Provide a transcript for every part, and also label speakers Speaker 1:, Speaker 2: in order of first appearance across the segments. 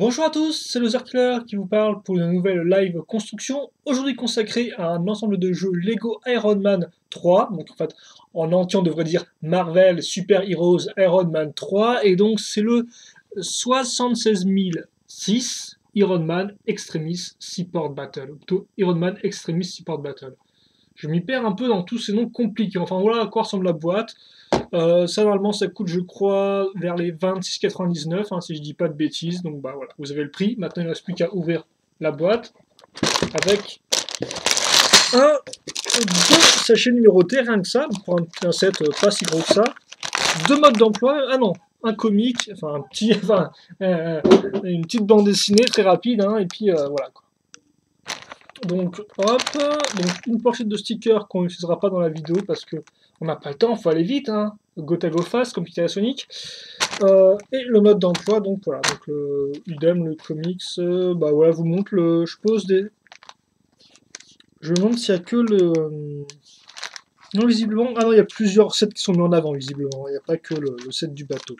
Speaker 1: Bonjour à tous, c'est le Zerkiller qui vous parle pour une nouvelle live construction, aujourd'hui consacrée à un ensemble de jeux Lego Iron Man 3, donc en fait en entier on devrait dire Marvel Super Heroes Iron Man 3, et donc c'est le 76006 Iron Man Extremis Support Battle, ou plutôt Iron Man Extremis Support Battle. Je m'y perds un peu dans tous ces noms compliqués, enfin voilà à quoi ressemble la boîte. Ça, normalement, ça coûte, je crois, vers les 26,99, hein, si je dis pas de bêtises. Donc, bah voilà, vous avez le prix. Maintenant, il ne reste plus qu'à ouvrir la boîte avec un, deux sachets numérotés, rien que ça, pour un set pas si gros que ça. Deux modes d'emploi, ah non, un comic, enfin un petit, enfin, une petite bande dessinée très rapide, hein, et puis voilà quoi. Donc hop, donc une pochette de stickers qu'on n'utilisera pas dans la vidéo parce que on n'a pas le temps, faut aller vite, hein. Go go fast, comme Peter Sonic. Et le mode d'emploi, donc voilà, donc idem, le comics, bah voilà, vous montre le, je pose des, je me demande s'il y a que le, non visiblement, ah non, il y a plusieurs sets qui sont mis en avant visiblement, il n'y a pas que le set du bateau.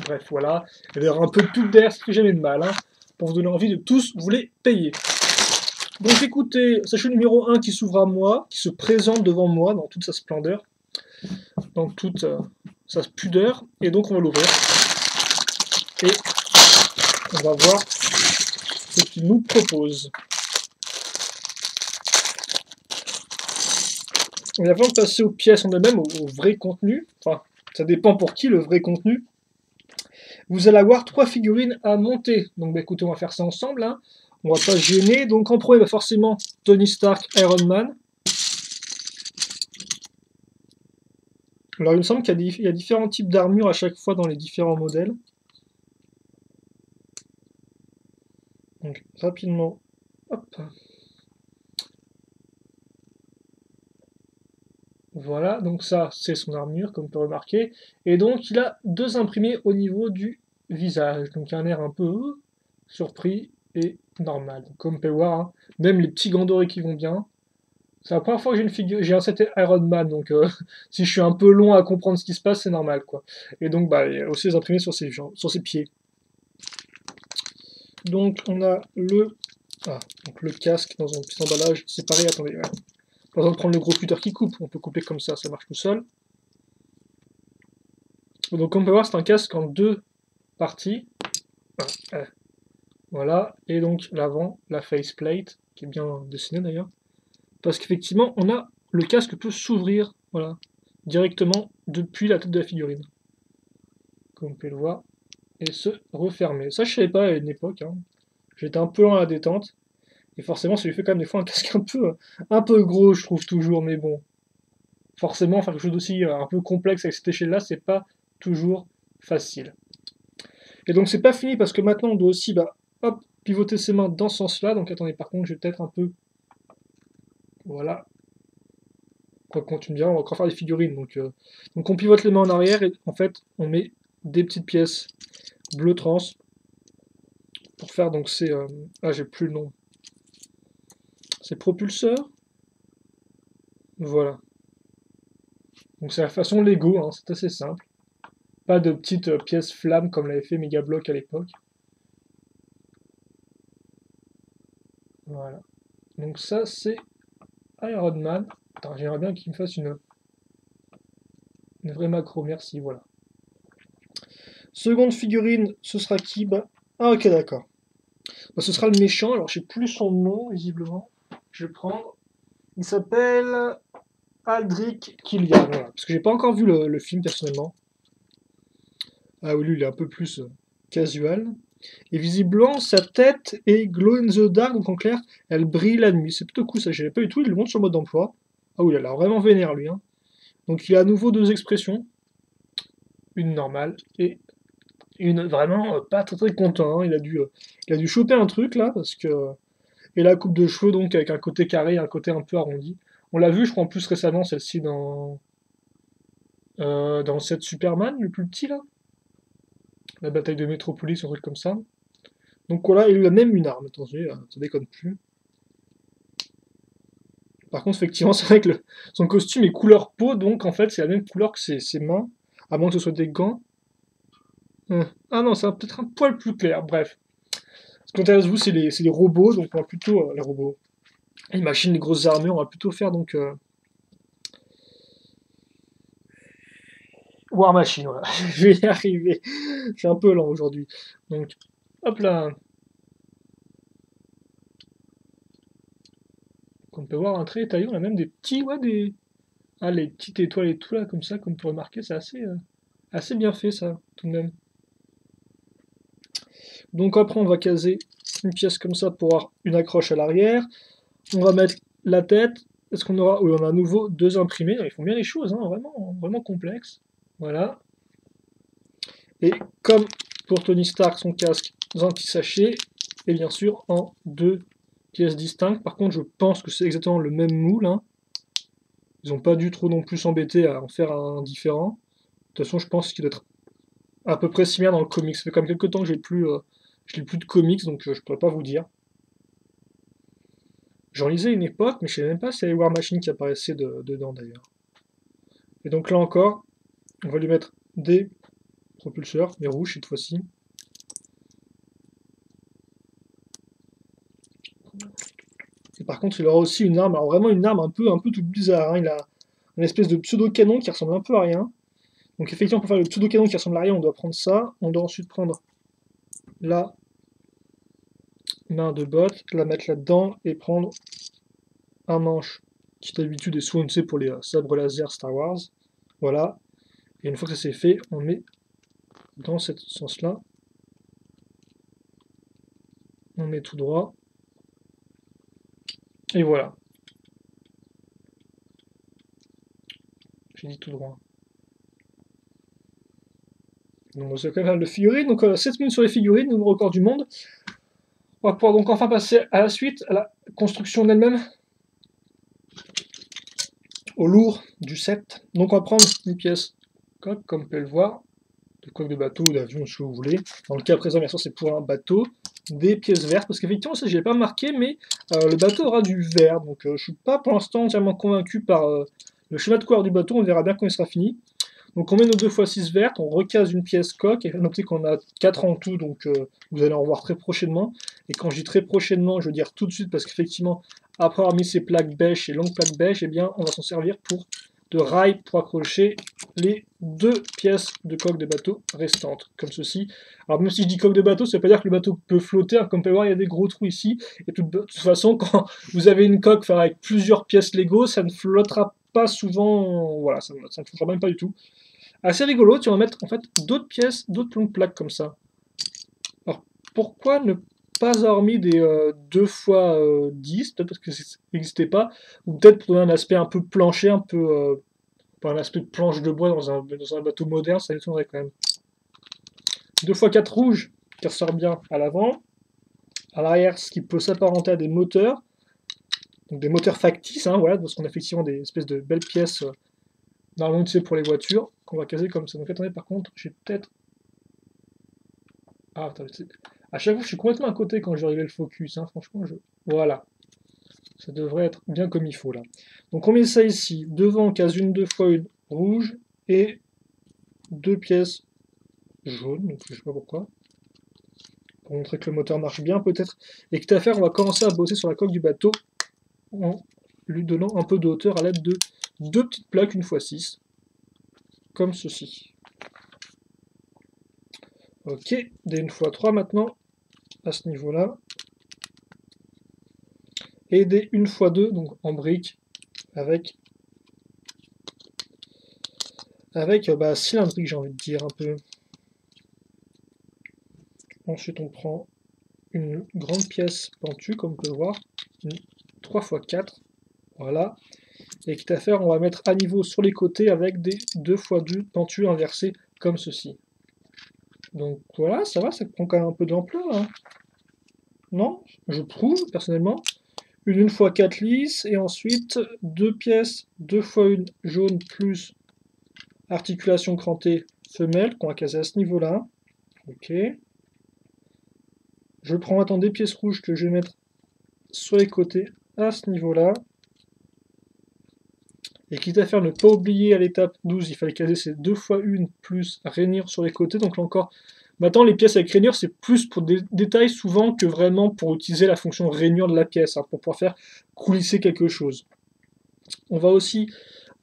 Speaker 1: Bref, voilà, il y aura un peu de tout derrière, ce que jamais de mal, hein, pour vous donner envie de tous vous les payer. Donc écoutez, sachet numéro 1 qui s'ouvre à moi, qui se présente devant moi dans toute sa splendeur, dans toute sa pudeur, et donc on va l'ouvrir. Et on va voir ce qu'il nous propose. Et avant de passer aux pièces en elles-mêmes, au vrai contenu, enfin, ça dépend pour qui le vrai contenu, vous allez avoir 3 figurines à monter. Donc bah, écoutez, on va faire ça ensemble, hein. On va pas se gêner. Donc en premier, bah, forcément, Tony Stark, Iron Man. Alors il me semble qu'il y a différents types d'armures à chaque fois dans les différents modèles. Donc rapidement, hop. Voilà, donc ça c'est son armure comme on peut remarquer. Et donc il a deux imprimés au niveau du visage. Donc un air un peu surpris et normal. Donc, comme on peut voir, hein, même les petits gants dorés qui vont bien. C'est la première fois que j'ai une figure, j'ai un set Iron Man, donc si je suis un peu long à comprendre ce qui se passe, c'est normal quoi. Et donc bah, il y a aussi les imprimés sur sur ses pieds. Donc on a donc le casque dans un petit emballage séparé. Attendez, ouais. Pas besoin de prendre le gros cutter qui coupe, on peut couper comme ça marche tout seul. Donc comme on peut voir, c'est un casque en deux parties. Voilà, et donc l'avant, la faceplate, qui est bien dessinée d'ailleurs. Parce qu'effectivement, on a le casque peut s'ouvrir, voilà, directement depuis la tête de la figurine. Comme on peut le voir, et se refermer. Ça, je savais pas à une époque, hein. J'étais un peu lent à la détente. Et forcément, ça lui fait quand même des fois un casque un peu gros, je trouve toujours, mais bon. Forcément, faire quelque chose d'aussi un peu complexe avec cette échelle-là, c'est pas toujours facile. Et donc c'est pas fini parce que maintenant on doit aussi hop, pivoter ses mains dans ce sens-là. Donc attendez, par contre, je vais peut-être un peu. Voilà. Quoi qu'on tu me diras, on va encore faire des figurines. Donc on pivote les mains en arrière et en fait on met des petites pièces bleu trans pour faire donc ces. Ah j'ai plus le nom. Ces propulseurs. Voilà. Donc c'est la façon Lego, hein, c'est assez simple. Pas de petites pièces flammes comme l'avait fait Megablock à l'époque. Voilà. Donc ça c'est Iron Man. Attends, j'aimerais bien qu'il me fasse une vraie macro, merci, voilà. Seconde figurine, ce sera qui? Ah ok d'accord. Bah, ce sera le méchant, alors je sais plus son nom visiblement. Je vais prendre. Il s'appelle Aldrich Killian, voilà. Parce que j'ai pas encore vu le film personnellement. Ah oui, lui il est un peu plus casual. Et visiblement sa tête est glow in the dark, donc en clair, elle brille la nuit. C'est plutôt cool ça, j'avais pas du tout, il le montre sur le mode d'emploi. Ah oui, il a l'air vraiment vénère lui, hein. Donc il a à nouveau deux expressions. Une normale et une vraiment pas très content, hein. Il a dû choper un truc là parce que et la coupe de cheveux donc avec un côté carré et un côté un peu arrondi. On l'a vu je crois en plus récemment celle-ci dans le set Superman le plus petit là, la bataille de Metropolis un truc comme ça. Donc voilà, il a même une arme, attendez, ça déconne plus. Par contre effectivement c'est vrai que son costume est couleur peau donc en fait c'est la même couleur que ses mains, à moins que ce soit des gants. Ah non c'est peut-être un poil plus clair, bref. Quant à vous, c'est les robots, donc on va plutôt... les robots. Les machines, les grosses armures, on va plutôt faire donc... War Machine, voilà. Je vais y arriver. Je suis un peu lent aujourd'hui. Donc, hop là. On peut voir un trait étalé, on a même des petits, ouais, des... Ah, les petites étoiles et tout là, comme ça, comme vous pouvez remarquer, c'est assez bien fait ça, tout de même. Donc après, on va caser une pièce comme ça pour avoir une accroche à l'arrière. On va mettre la tête. Est-ce qu'on aura... Oui, on a à nouveau deux imprimés. Ils font bien les choses, hein, vraiment, vraiment complexes. Voilà. Et comme pour Tony Stark, son casque anti-sachet, et bien sûr en deux pièces distinctes. Par contre, je pense que c'est exactement le même moule, hein. Ils n'ont pas dû trop non plus s'embêter à en faire un différent. De toute façon, je pense qu'il doit être à peu près similaire dans le comics. Ça fait comme quelques temps que je lis plus de comics, donc je pourrais pas vous dire. J'en lisais une époque, mais je sais même pas si c'était War Machine qui apparaissait dedans d'ailleurs. Et donc là encore, on va lui mettre des propulseurs, mais rouges cette fois-ci. Et par contre, il aura aussi une arme, alors vraiment une arme un peu tout bizarre, hein. Il a une espèce de pseudo-canon qui ressemble un peu à rien. Donc effectivement, pour faire le pseudo-canon qui ressemble à rien, on doit prendre ça. On doit ensuite prendre la main de bot, la mettre là-dedans et prendre un manche qui d'habitude est souvent pour les sabres laser Star Wars. Voilà. Et une fois que ça c'est fait, on met dans ce sens-là. On met tout droit. Et voilà. J'ai dit tout droit. Donc c'est quand même le figurine. Donc 7 minutes sur les figurines, nouveau record du monde. On va pouvoir donc enfin passer à la suite, à la construction d'elle-même. Au lourd du set. Donc on va prendre une pièce coque, comme vous pouvez le voir, de coque de bateau ou d'avion, si vous voulez. Dans le cas présent, bien sûr, c'est pour un bateau. Des pièces vertes, parce qu'effectivement, ça, je l'ai pas marqué, mais le bateau aura du vert. Donc je suis pas pour l'instant entièrement convaincu par le schéma de couleur du bateau. On verra bien quand il sera fini. Donc on met nos 2x6 vertes, on recase une pièce coque, et notez qu'on a 4 en tout, donc vous allez en voir très prochainement. Et quand je dis très prochainement, je veux dire tout de suite, parce qu'effectivement, après avoir mis ces plaques bêches, ces longues plaques bêches, eh bien on va s'en servir de rails pour accrocher les deux pièces de coque de bateau restantes, comme ceci. Alors même si je dis coque de bateau, ça veut pas dire que le bateau peut flotter, hein. Comme vous pouvez voir, il y a des gros trous ici, et de toute façon, quand vous avez une coque avec plusieurs pièces Lego, ça ne flottera pas souvent, voilà, ça ne flottera même pas du tout. Assez rigolo, tu vas mettre en fait d'autres pièces, d'autres longues plaques comme ça. Alors pourquoi ne pas avoir mis des 2x10, peut-être parce que ça n'existait pas, ou peut-être pour donner un aspect un peu plancher, un peu un aspect de planche de bois dans un bateau moderne, ça étonnerait quand même. 2x4 rouge qui ressort bien à l'avant, à l'arrière ce qui peut s'apparenter à des moteurs, donc des moteurs factices, hein, voilà, parce qu'on a effectivement des espèces de belles pièces normalement tu sais pour les voitures qu'on va caser comme ça. Donc attendez, par contre, j'ai peut-être... Ah, attendez, à chaque fois, je suis complètement à côté quand je vais régler le focus, hein. Franchement, voilà. Ça devrait être bien comme il faut, là. Donc on met ça ici. Devant, on case une 2x1 rouge et deux pièces jaunes, donc je sais pas pourquoi. Pour montrer que le moteur marche bien, peut-être. Et quitte à faire, on va commencer à bosser sur la coque du bateau en lui donnant un peu de hauteur à l'aide de deux petites plaques 1x6. Comme ceci. Ok, des 1x3 maintenant, à ce niveau-là. Et des 1x2, donc en briques, avec cylindrique, j'ai envie de dire un peu. Ensuite, on prend une grande pièce pentue, comme on peut le voir, une 3x4, voilà. Et quitte à faire, on va mettre à niveau sur les côtés avec des 2x2 pentus inversés, comme ceci. Donc voilà, ça va, ça prend quand même un peu d'ampleur, hein. Non, je trouve, personnellement. Une 1x4 lisse, et ensuite deux pièces 2x1 jaune plus articulation crantée femelle, qu'on va caser à ce niveau-là. Ok. Je prends maintenant des pièces rouges que je vais mettre sur les côtés à ce niveau-là. Et quitte à faire, ne pas oublier à l'étape 12, il fallait caser ces 2x1 plus rainure sur les côtés. Donc là encore, Maintenant, les pièces avec rainure, c'est plus pour des détails souvent que vraiment pour utiliser la fonction rainure de la pièce, hein, pour pouvoir faire coulisser quelque chose. On va aussi,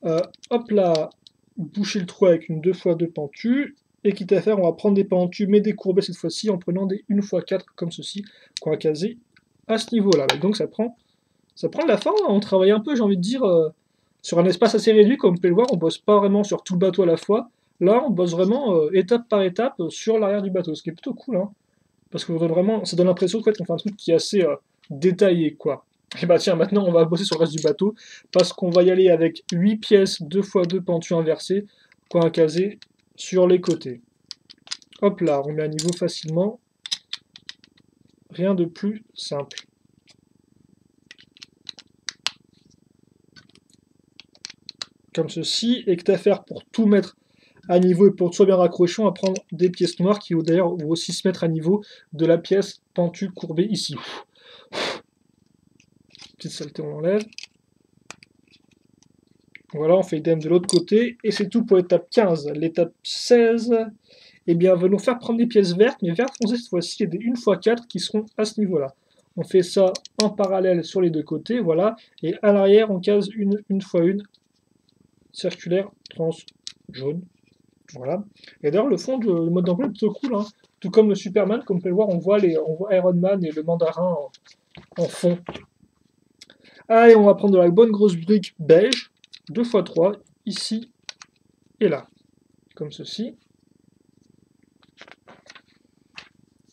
Speaker 1: hop là, boucher le trou avec une 2x2 pentue. Et quitte à faire, on va prendre des pentues, mais décourber cette fois-ci en prenant des 1x4 comme ceci, qu'on va caser à ce niveau-là. Donc ça prend de la forme, hein. On travaille un peu, j'ai envie de dire, sur un espace assez réduit, comme vous pouvez le voir, on bosse pas vraiment sur tout le bateau à la fois. Là, on bosse vraiment étape par étape sur l'arrière du bateau, ce qui est plutôt cool, hein, parce que ça donne l'impression qu'on fait un truc qui est assez détaillé, quoi. Et bah tiens, maintenant on va bosser sur le reste du bateau, parce qu'on va y aller avec 8 pièces 2x2 pentues inversées, qu'on va caser sur les côtés. Hop là, on met à niveau facilement. Rien de plus simple. Comme ceci, et que t'as à faire pour tout mettre à niveau et pour que soit bien raccroché, on va prendre des pièces noires qui d'ailleurs vont aussi se mettre à niveau de la pièce pentue courbée ici. Petite saleté, on l'enlève. Voilà, on fait idem de l'autre côté, et c'est tout pour l'étape 15. L'étape 16, eh bien, va nous faire prendre des pièces vertes, mais vertes foncées cette fois-ci, il y a des 1x4 qui seront à ce niveau-là. On fait ça en parallèle sur les deux côtés, voilà, et à l'arrière, on case une 1x1 circulaire trans jaune. Voilà. Et d'ailleurs, le mode d'emploi est plutôt cool, hein. Tout comme le Superman, comme vous pouvez le voir, on voit Iron Man et le mandarin en fond. Allez, on va prendre de la bonne grosse brique beige, 2x3, ici et là, comme ceci.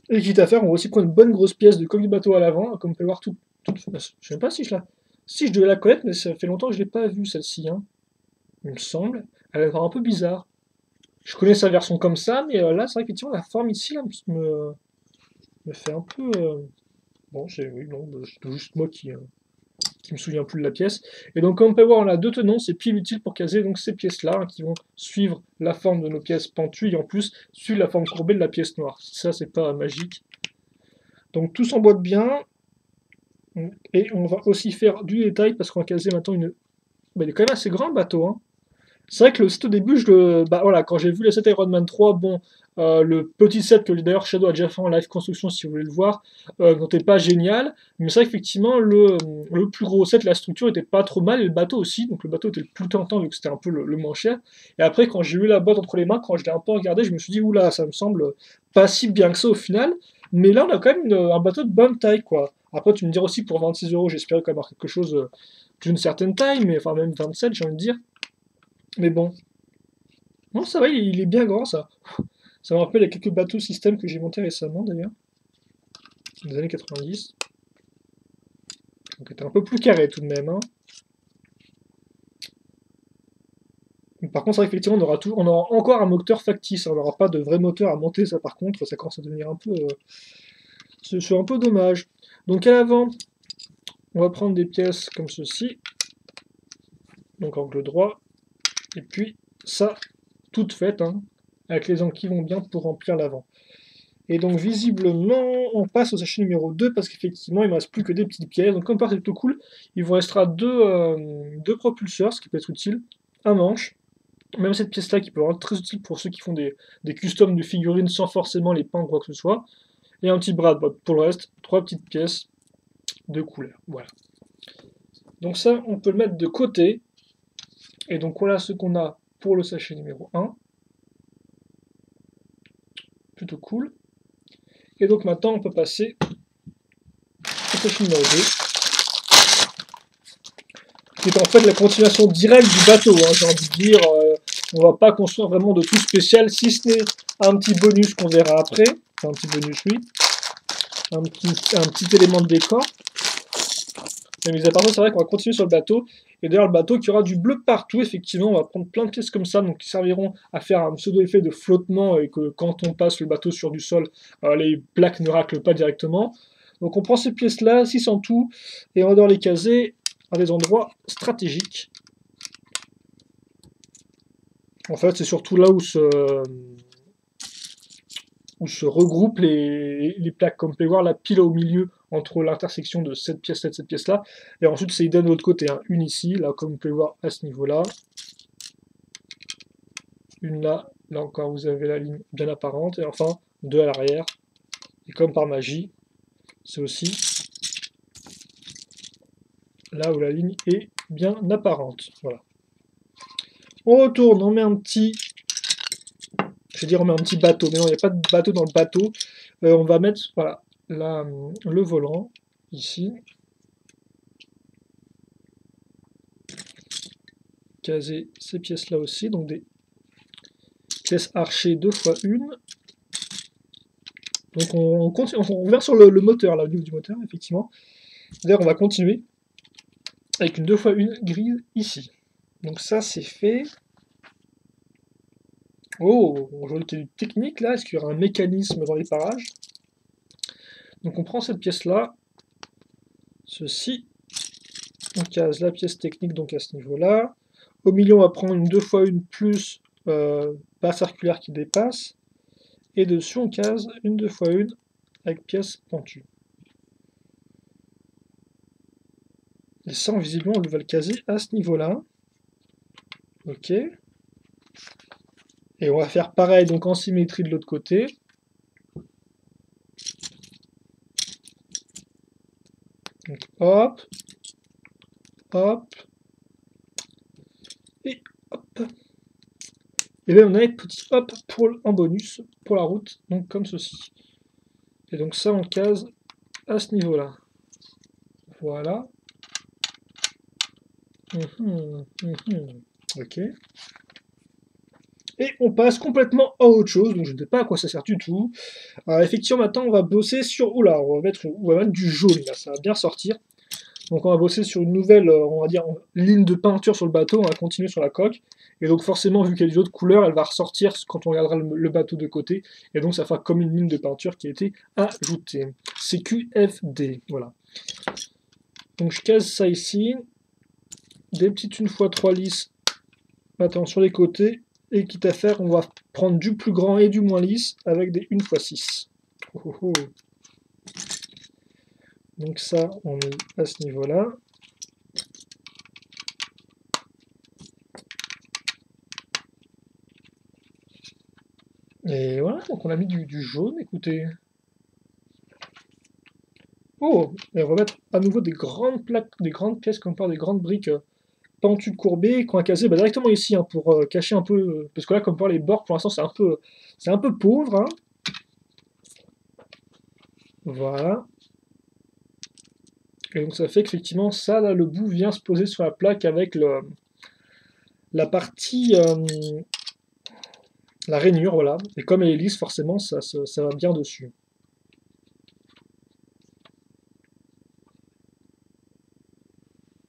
Speaker 1: Et quitte à faire, on va aussi prendre une bonne grosse pièce de coque du bateau à l'avant, comme vous pouvez voir, je ne sais pas si je devais la connaître, mais ça fait longtemps que je ne l'ai pas vue, celle-ci, hein. Il me semble. Elle est un peu bizarre. Je connais sa version comme ça, mais là, c'est vrai qu'effectivement, la forme ici là, me fait un peu... Bon, oui, non, c'est juste moi qui me souviens plus de la pièce. Et donc, comme on peut voir, on a deux tenons, c'est pile utile pour caser donc ces pièces-là, hein, qui vont suivre la forme de nos pièces pentues, et en plus, suivre la forme courbée de la pièce noire. Ça, c'est pas magique. Donc, tout s'emboîte bien. Et on va aussi faire du détail, parce qu'on va caser maintenant une... Bah, il est quand même assez grand, le bateau, hein. C'est vrai que le set au début, bah voilà, quand j'ai vu le set Iron Man 3, bon, le petit set que d'ailleurs Shadow a déjà fait en live construction si vous voulez le voir, n'était pas génial, mais c'est vrai qu'effectivement le plus gros set, la structure était pas trop mal, et le bateau aussi, donc le bateau était le plus tentant vu que c'était un peu le moins cher. Et après quand j'ai eu la boîte entre les mains, quand je l'ai un peu regardé, je me suis dit oula, ça me semble pas si bien que ça au final, mais là on a quand même un bateau de bonne taille quoi. Après tu me diras aussi pour 26 €, j'espérais quand même avoir quelque chose d'une certaine taille, mais enfin même 27 j'ai envie de dire. Mais bon. Non, ça va, il est bien grand, ça. Ça me rappelle les quelques bateaux système que j'ai montés récemment, d'ailleurs. Des années 90. Donc, c'était un peu plus carré, tout de même, hein. Par contre, c'est vrai qu'effectivement, on aura encore un moteur factice. On n'aura pas de vrai moteur à monter, ça, par contre, ça commence à devenir un peu... c'est un peu dommage. Donc, à l'avant, on va prendre des pièces comme ceci. Donc, angle droit. Et puis, ça, toute faite, hein, avec les angles qui vont bien pour remplir l'avant. Et donc visiblement, on passe au sachet numéro 2 parce qu'effectivement, il ne me reste plus que des petites pièces. Donc comme par c'est plutôt cool, il vous restera deux propulseurs, ce qui peut être utile, un manche, même cette pièce-là qui peut être très utile pour ceux qui font des customs de figurines sans forcément les peindre ou quoi que ce soit, et un petit bras de boîte. Pour le reste, 3 petites pièces de couleur. Voilà. Donc ça, on peut le mettre de côté. Et donc voilà ce qu'on a pour le sachet numéro 1. Plutôt cool. Et donc maintenant, on peut passer au sachet numéro 2, qui est en fait la continuation directe du bateau, hein, j'ai envie de dire. On va pas construire vraiment de tout spécial, si ce n'est un petit bonus qu'on verra après. Enfin, un petit bonus, oui. Un petit élément de décor. Mais mis à part ça, c'est vrai qu'on va continuer sur le bateau. Et d'ailleurs, le bateau qui aura du bleu partout, effectivement, on va prendre plein de pièces comme ça, donc qui serviront à faire un pseudo-effet de flottement, et que quand on passe le bateau sur du sol, les plaques ne raclent pas directement. Donc on prend ces pièces-là, 6 en tout, et on va les caser à des endroits stratégiques. En fait, c'est surtout là où se regroupent les plaques, comme vous pouvez voir, la pile au milieu entre l'intersection de cette pièce-là et de cette pièce-là. Et ensuite, c'est idem de l'autre côté, hein. Une ici, là, comme vous pouvez voir, à ce niveau-là. Une là, là encore, vous avez la ligne bien apparente. Et enfin, 2 à l'arrière. Et comme par magie, c'est aussi là où la ligne est bien apparente. Voilà. On retourne, on met un petit... Je vais dire on met un petit bateau, mais non, il n'y a pas de bateau dans le bateau. On va mettre, voilà, là, le volant, ici. Caser ces pièces-là aussi, donc des pièces archées 2 x 1. Donc on revient sur le moteur, là, au niveau du moteur, effectivement. D'ailleurs, on va continuer avec une 2 x 1 grille ici. Donc ça, c'est fait. Oh, on joue une technique là, est-ce qu'il y aura un mécanisme dans les parages? Donc on prend cette pièce-là, ceci, on case la pièce technique donc à ce niveau-là. Au milieu, on va prendre une 2 x 1 plus barre circulaire qui dépasse. Et dessus, on case une 2 x 1 avec pièce pentue. Et ça, visiblement, on va le caser à ce niveau-là. Ok. Et on va faire pareil, donc en symétrie de l'autre côté. Donc hop, hop, et hop. Et bien on a un petit hop en bonus pour la route, donc comme ceci. Et donc ça on case à ce niveau-là. Voilà. Ok. Et on passe complètement à autre chose, donc je ne sais pas à quoi ça sert du tout. Alors effectivement maintenant on va bosser sur... Oula, on va mettre du jaune là, ça va bien sortir. Donc on va bosser sur une nouvelle, on va dire, ligne de peinture sur le bateau, on va continuer sur la coque. Et donc forcément, vu qu'il y a des autres couleurs, elle va ressortir quand on regardera le bateau de côté. Et donc ça fera comme une ligne de peinture qui a été ajoutée. C'est QFD, voilà. Donc je case ça ici. Des petites 1x3 lisses maintenant sur les côtés. Et quitte à faire, on va prendre du plus grand et du moins lisse avec des 1x6. Oh, oh, oh. Donc ça, on met à ce niveau-là. Et voilà, donc on a mis du jaune, écoutez. Oh, et on va mettre à nouveau des grandes plaques, des grandes pièces, comme par des grandes briques pentues courbées qu'on a casées directement ici, hein, pour cacher un peu, parce que là, comme par les bords, pour l'instant, c'est un peu pauvre, hein. Voilà. Et donc ça fait qu'effectivement, ça, là, le bout vient se poser sur la plaque avec la partie, la rainure, voilà. Et comme elle est lisse, forcément, ça va bien dessus.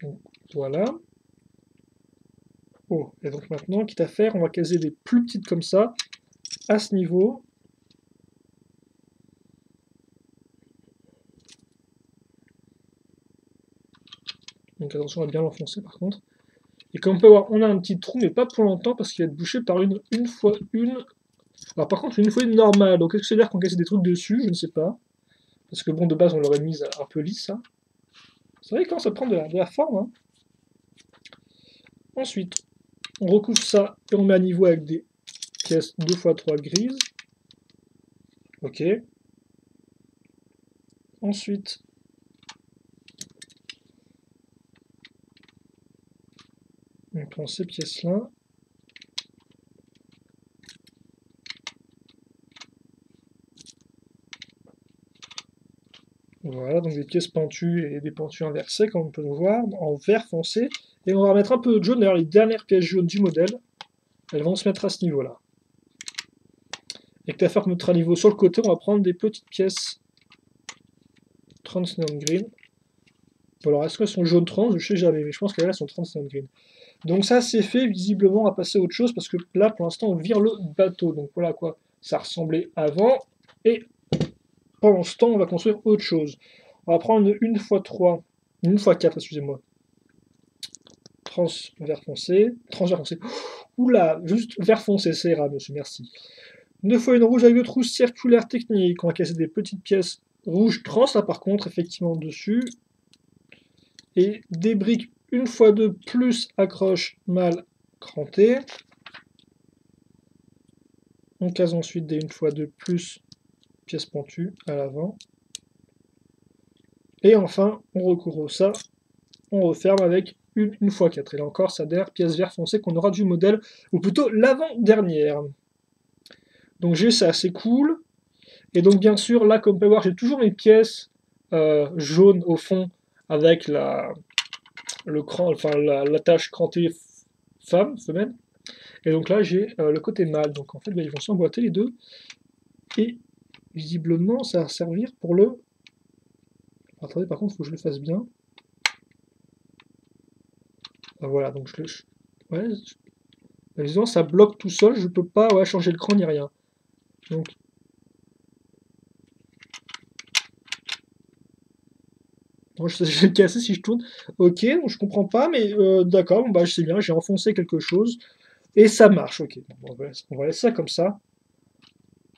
Speaker 1: Donc, voilà. Oh, et donc maintenant, quitte à faire, on va caser des plus petites comme ça, à ce niveau. Donc attention à bien l'enfoncer par contre. Et comme on peut voir, on a un petit trou, mais pas pour longtemps, parce qu'il va être bouché par une fois une. Alors par contre, une fois une normale. Donc est-ce que c'est-à-dire qu'on casse des trucs dessus? Je ne sais pas. Parce que bon, de base, on l'aurait mise un peu lisse, ça. C'est vrai que quand ça prend de la forme, hein. Ensuite, on recouvre ça et on met à niveau avec des pièces 2x3 grises. Ok. Ensuite, on prend ces pièces-là. Voilà, donc des pièces pentues et des pentues inversées, comme on peut le voir, en vert foncé. Et on va remettre un peu de jaune. D'ailleurs, les dernières pièces jaunes du modèle, elles vont se mettre à ce niveau-là. Et que faire notre niveau sur le côté, on va prendre des petites pièces Transneon Green. Bon, alors, est-ce qu'elles sont jaune trans? Je sais jamais, mais je pense qu'elles sont Transneon Green. Donc ça, c'est fait. Visiblement, on va passer à autre chose, parce que là, pour l'instant, on vire le bateau. Donc voilà à quoi ça ressemblait avant. Et pendant ce temps, on va construire autre chose. On va prendre une x3, une x4, excusez-moi. Vert foncé. Vert foncé. Oula, juste vert foncé, ça ira, monsieur, merci. Une fois une rouge avec de trousse circulaire technique. On va casser des petites pièces rouges trans, là par contre, effectivement, dessus. Et des briques 1x2 plus accroche mal crantées. On case ensuite des 1x2 plus pièce pentue à l'avant. Et enfin, on recouvre ça, on referme avec une x4. Et là encore, sa dernière pièce vert foncé qu'on aura du modèle, ou plutôt l'avant-dernière. Donc j'ai ça, c'est cool. Et donc bien sûr, là, comme vous pouvez voir, j'ai toujours mes pièces jaunes au fond avec l'attache crantée femelle. Et donc là, j'ai le côté mâle. Donc en fait, ils vont s'emboîter les deux. Et visiblement, ça va servir pour le... Attendez, par contre, il faut que je le fasse bien. Voilà, donc ouais, visiblement, ça bloque tout seul. Je peux pas changer le cran ni rien. Donc... Bon, je vais le casser si je tourne. Ok, donc je comprends pas, mais d'accord, bon, bah, je sais bien, j'ai enfoncé quelque chose. Et ça marche, ok. Bon, on va laisser ça comme ça.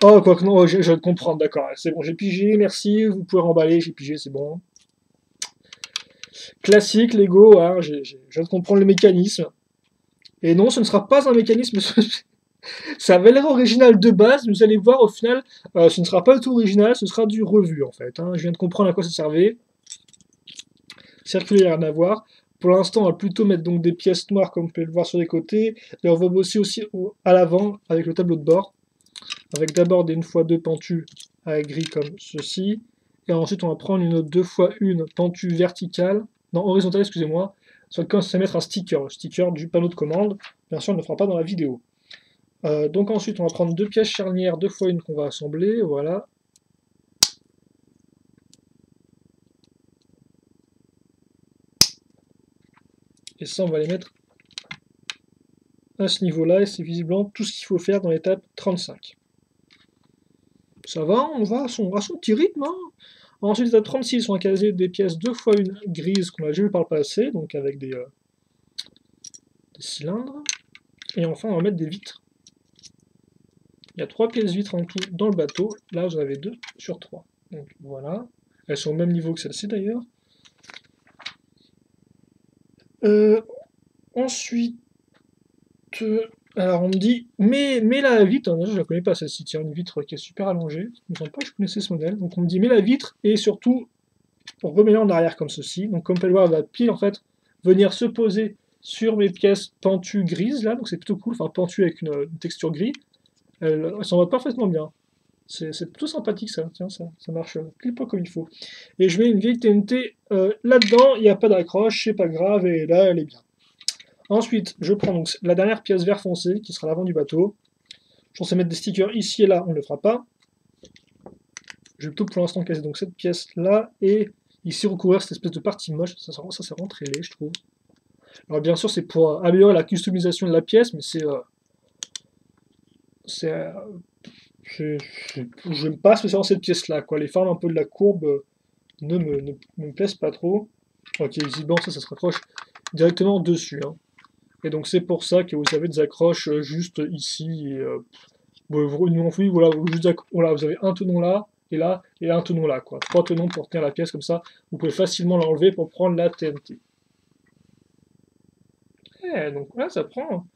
Speaker 1: Oh, quoi que non, je viens de comprendre, d'accord. C'est bon, j'ai pigé, merci, vous pouvez remballer, j'ai pigé, c'est bon. Classique, Lego, hein, je viens de comprendre le mécanisme. Et non, ce ne sera pas un mécanisme... Ça avait l'air original de base, mais vous allez voir, au final, ce ne sera pas du tout original, ce sera du revu, en fait. Hein. Je viens de comprendre à quoi ça servait. Circuler, il n'y a rien à voir. Pour l'instant, on va plutôt mettre donc des pièces noires, comme vous pouvez le voir sur les côtés. Et on va bosser aussi à l'avant, avec le tableau de bord. Avec d'abord des 1x2 pentues avec gris comme ceci. Et ensuite, on va prendre une autre 2x1 pentue verticale, non horizontale, excusez-moi, sur lequel on va mettre un sticker, le sticker du panneau de commande. Bien sûr, on ne le fera pas dans la vidéo. Donc ensuite, on va prendre deux pièces charnières 2x1 qu'on va assembler, voilà. Et ça, on va les mettre à ce niveau-là, et c'est visiblement tout ce qu'il faut faire dans l'étape 35. Ça va, on va à son petit rythme. Hein. Ensuite, l'étape 36, on va caser des pièces 2x1 grises qu'on a déjà vu par le passé, donc avec des cylindres. Et enfin, on va mettre des vitres. Il y a 3 pièces vitres en tout dans le bateau. Là, vous en avez 2 sur 3. Donc voilà. Elles sont au même niveau que celle-ci d'ailleurs. Ensuite, alors on me dit, mais la vitre, je la connais pas celle-ci, tiens, une vitre qui est super allongée. Je ne me semble pas que je connaissais ce modèle. Donc on me dit, mais la vitre, et surtout, remets-la en arrière comme ceci. Donc comme vous pouvez le voir, elle va pile en fait venir se poser sur mes pièces pentues grises là, donc c'est plutôt cool, enfin pentues avec une texture gris. Elle s'en va parfaitement bien. C'est plutôt sympathique ça, tiens, ça marche pile pas comme il faut. Et je mets une vieille TNT là-dedans, il n'y a pas d'accroche, c'est pas grave, et là elle est bien. Ensuite, je prends donc la dernière pièce vert foncé, qui sera l'avant du bateau. Je pensais mettre des stickers ici et là, on ne le fera pas. Je vais plutôt pour l'instant casser donc cette pièce là, et ici recouvrir cette espèce de partie moche, ça c'est vraiment très laid je trouve. Alors bien sûr c'est pour améliorer la customisation de la pièce, mais j'aime pas spécialement cette pièce là, quoi. Les formes un peu de la courbe ne me plaisent pas trop. Ok, visiblement ça se raccroche directement dessus. Hein. Et donc c'est pour ça que vous avez des accroches juste ici. Et, oui, voilà, vous avez un tenon là, et un tenon là. Quoi. 3 tenons pour tenir la pièce comme ça. Vous pouvez facilement l'enlever pour prendre la TNT. Donc là, ça prend.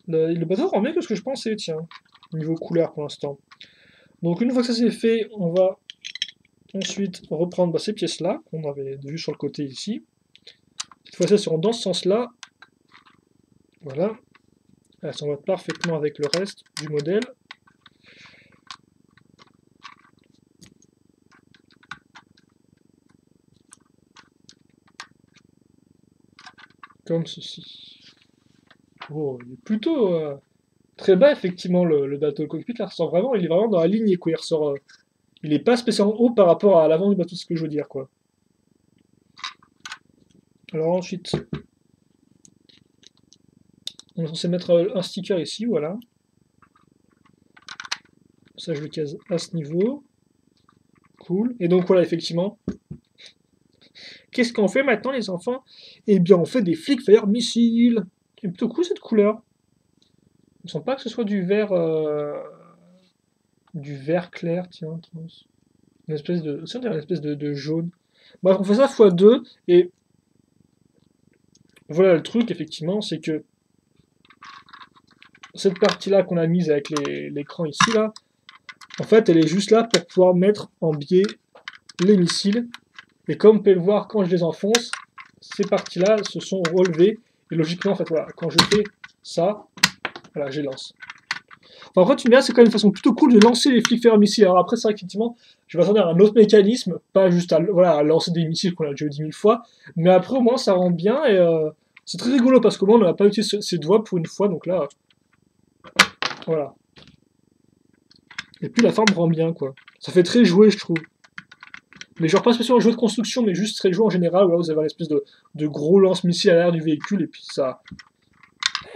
Speaker 1: Le bateau rend mieux que ce que je pensais, tiens. Niveau couleur pour l'instant. Donc une fois que ça c'est fait, on va ensuite reprendre ces pièces-là, qu'on avait vues sur le côté ici. Cette fois-ci, elles seront dans ce sens-là. Voilà. Elles s'emboîtent parfaitement avec le reste du modèle. Comme ceci. Oh, il est plutôt très bas, effectivement, le bateau. Le cockpit, là, ressort vraiment, il est vraiment dans la lignée, quoi. Il ressort... il est pas spécialement haut par rapport à l'avant du bateau, c'est ce que je veux dire, quoi. Alors ensuite, on est censé mettre un sticker ici, voilà. Ça, je le case à ce niveau. Cool. Et donc voilà, effectivement. Qu'est-ce qu'on fait maintenant, les enfants? Eh bien, on fait des flick fire missiles. C'est plutôt cool cette couleur. Il me semble pas que ce soit du vert clair, tiens. Une espèce de, c'est une espèce de jaune. Bref, on fait ça x2 et voilà le truc, effectivement, c'est que cette partie-là qu'on a mise avec l'écran ici, là, En fait, elle est juste là pour pouvoir mettre en biais les missiles. Et comme vous pouvez le voir, quand je les enfonce, ces parties-là se sont relevées. Et logiquement, en fait, voilà, quand je fais ça, voilà, je les lance. Enfin, en fait, tu me dis, c'est quand même une façon plutôt cool de lancer les flics missiles. Alors après, c'est vrai qu'effectivement, je vais attendre à un autre mécanisme, pas juste à, voilà, à lancer des missiles qu'on a déjà eu 10 000 fois. Mais après, au moins, ça rend bien et c'est très rigolo parce qu'au moins, on n'a pas utilisé ses doigts pour une fois. Donc là, voilà. Et puis la forme rend bien, quoi. Ça fait très joué, je trouve. Mais genre pas spécialement un jeu de construction, mais juste très joué en général. Où là, vous avez une espèce de gros lance-missile à l'arrière du véhicule et puis ça.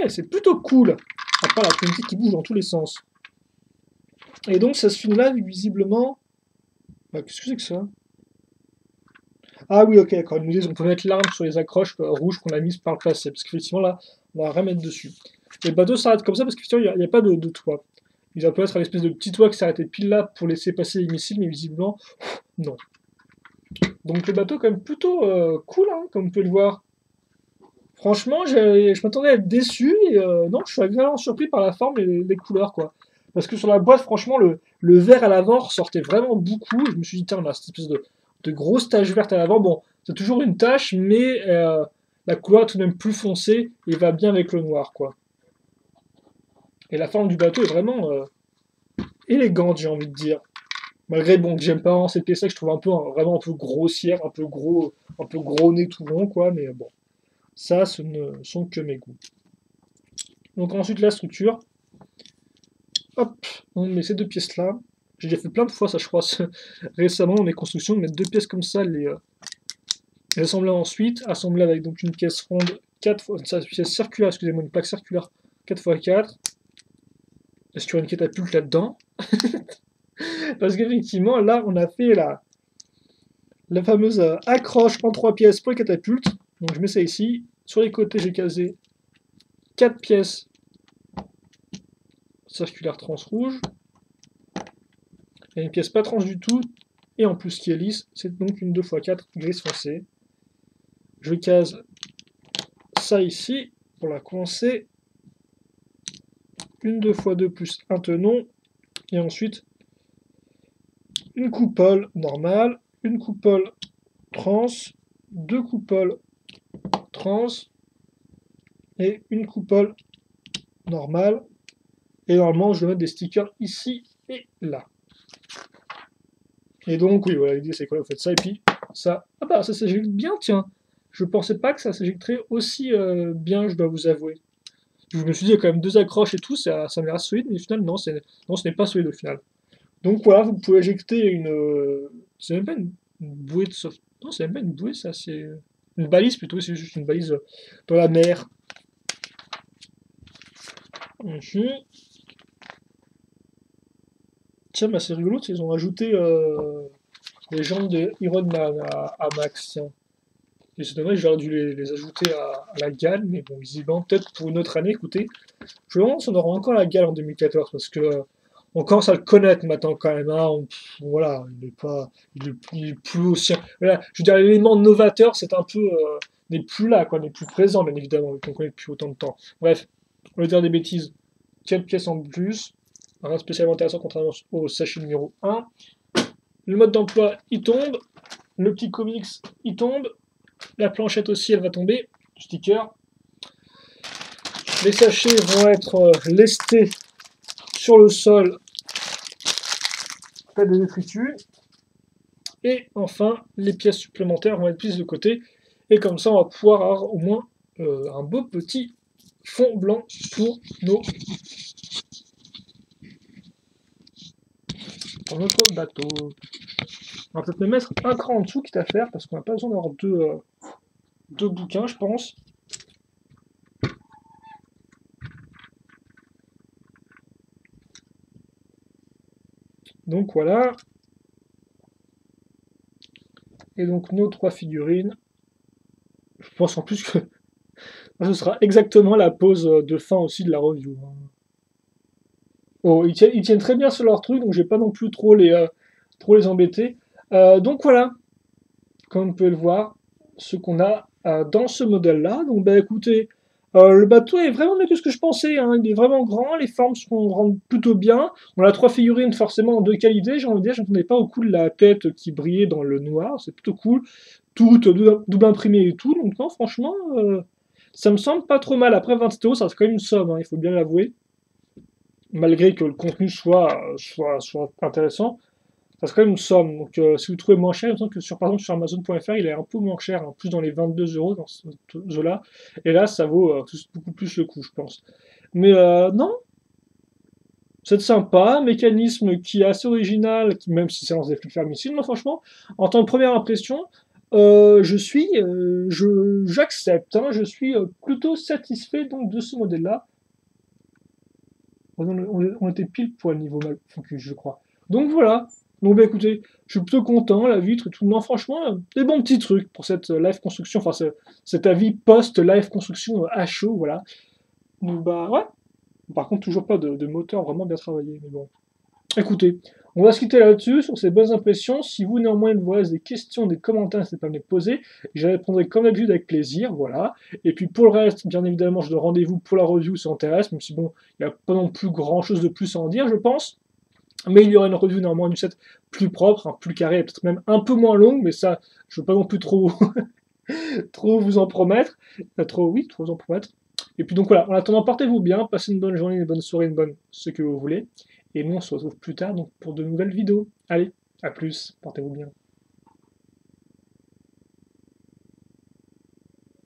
Speaker 1: C'est plutôt cool. À part la Trinity qui bouge dans tous les sens. Et donc ça se finit là, visiblement. Bah, qu'est-ce que c'est que ça? Ah oui, ok, d'accord. Ils nous disent qu'on peut mettre l'arme sur les accroches rouges qu'on a mises par le passé. Parce qu'effectivement, là, on va rien mettre dessus. Et le bateau s'arrête comme ça parce qu'effectivement, il n'y a pas de toit. Il va peut-être à l'espèce de petit toit qui s'arrêtait pile là pour laisser passer les missiles, mais visiblement, non. Donc le bateau, quand même, plutôt cool, hein, comme vous pouvez le voir. Franchement, je m'attendais à être déçu, et non, je suis agréablement surpris par la forme et les couleurs, quoi. Parce que sur la boîte, franchement, le vert à l'avant ressortait vraiment beaucoup. Je me suis dit, tiens, on a cette espèce de grosse tache verte à l'avant. Bon, c'est toujours une tache, mais la couleur est tout de même plus foncée et va bien avec le noir, quoi. Et la forme du bateau est vraiment élégante, j'ai envie de dire. Malgré bon, que j'aime pas cette pièce-là, que je trouve un peu vraiment un peu grossière, un peu gros nez tout rond, quoi. Mais bon, ça, ce ne sont que mes goûts. Donc ensuite la structure. Hop, on met ces deux pièces-là. J'ai déjà fait plein de fois ça, je crois, récemment dans mes constructions, de mettre deux pièces comme ça, les assembler ensuite, assembler avec donc une pièce ronde 4 fois, une pièce circulaire, excusez-moi, une plaque circulaire 4x4. Est-ce qu'il y aura une catapulte là-dedans? Parce qu'effectivement, là, on a fait la fameuse accroche en 3 pièces pour les catapultes. Donc je mets ça ici. Sur les côtés, j'ai casé 4 pièces circulaires trans rouge. Il y a une pièce pas trans du tout. Et en plus qui est lisse, c'est donc une 2x4 grise foncée. Je case ça ici pour la coincer. Une 2x2 plus un tenon. Et ensuite, une coupole normale, une coupole trans, deux coupoles trans et une coupole normale. Et normalement, je vais mettre des stickers ici et là. Et donc, oui, voilà, l'idée c'est quoi? Vous faites ça et puis ça. Ah bah, ça s'éjecte bien, tiens. Je pensais pas que ça s'éjecterait aussi bien, je dois vous avouer. Je me suis dit, il y a quand même deux accroches et tout, ça m'a l'air solide, mais au final, non, non, ce n'est pas solide au final. Donc voilà, vous pouvez éjecter une. C'est même pas une bouée de soft. Non, c'est même pas une bouée, ça, c'est. Une balise plutôt, c'est juste une balise dans la mer. Tiens, bah c'est rigolo, ils ont rajouté les jambes de Iron Man à Max. Tiens. Et c'est dommage, j'aurais dû les ajouter à la gale, mais bon, visiblement, peut-être pour une autre année, écoutez. Je me demande si on aura encore la gale en 2014, parce que on commence à le connaître maintenant quand même. Hein, voilà, il est plus aussi. Voilà, je veux dire, l'élément novateur, c'est un peu n'est plus là, quoi, n'est plus présent, bien évidemment, vu qu'on connaît depuis autant de temps. Bref, on va dire des bêtises. 4 pièces en plus, rien spécialement intéressant contrairement au sachet numéro 1. Le mode d'emploi, il tombe. Le petit comics, il tombe. La planchette aussi, elle va tomber. Sticker. Les sachets vont être lestés sur le sol. Pas de détritus. Et enfin, les pièces supplémentaires vont être prises de côté. Et comme ça, on va pouvoir avoir au moins un beau petit fond blanc pour notre bateau. On va peut-être me mettre un cran en dessous, quitte à faire, parce qu'on n'a pas besoin d'avoir deux bouquins, je pense. Donc voilà. Et donc nos 3 figurines. Je pense en plus que ce sera exactement la pause de fin aussi de la review. Oh, ils tiennent très bien sur leur truc, donc je vais pas non plus trop les embêter. Donc voilà, comme vous pouvez le voir, ce qu'on a dans ce modèle-là. Donc bah écoutez, Le bateau est vraiment mieux que ce que je pensais, hein. Il est vraiment grand, les formes rendent plutôt bien. On a 3 figurines forcément en 2 qualités, j'ai envie de dire, je n'entendais pas au coup de la tête qui brillait dans le noir, c'est plutôt cool. Tout double imprimé et tout, donc non, franchement, ça me semble pas trop mal. Après 20 €, ça reste quand même une somme, hein, il faut bien l'avouer. Malgré que le contenu soit intéressant, ça reste quand même une somme. Donc si vous trouvez moins cher, il me semble que par exemple sur Amazon.fr, il est un peu moins cher, hein, plus dans les 22 € dans ce jeu-là. Et là, ça vaut beaucoup plus le coup, je pense. Mais non, c'est sympa, un mécanisme qui est assez original, même si c'est dans des flics missiles, moi franchement, en tant que première impression, j'accepte, hein, je suis plutôt satisfait donc de ce modèle-là. On était pile poil niveau mal focus, je crois. Donc voilà. Donc bah écoutez, je suis plutôt content, la vitre et tout. Non, franchement, des bons petits trucs pour cette live construction, enfin cet avis post-live construction à chaud, voilà. Donc bah ouais. Par contre, toujours pas de moteur vraiment bien travaillé, mais bon. Écoutez, on va se quitter là-dessus, sur ces bonnes impressions. Si vous, néanmoins, il vous reste des questions, des commentaires, n'hésitez pas à me les poser. Je répondrai comme d'habitude avec plaisir, voilà. Et puis pour le reste, bien évidemment, je donne rendez-vous pour la review si ça intéresse, même si bon, il n'y a pas non plus grand-chose de plus à en dire, je pense. Mais il y aura une review néanmoins du set plus propre, hein, plus carré, peut-être même un peu moins longue, mais ça, je veux pas non plus trop, trop vous en promettre. Trop vous en promettre. Et puis donc voilà, en attendant, portez-vous bien, passez une bonne journée, une bonne soirée, une bonne ce que vous voulez. Et nous, on se retrouve plus tard donc, pour de nouvelles vidéos. Allez, à plus, portez-vous bien.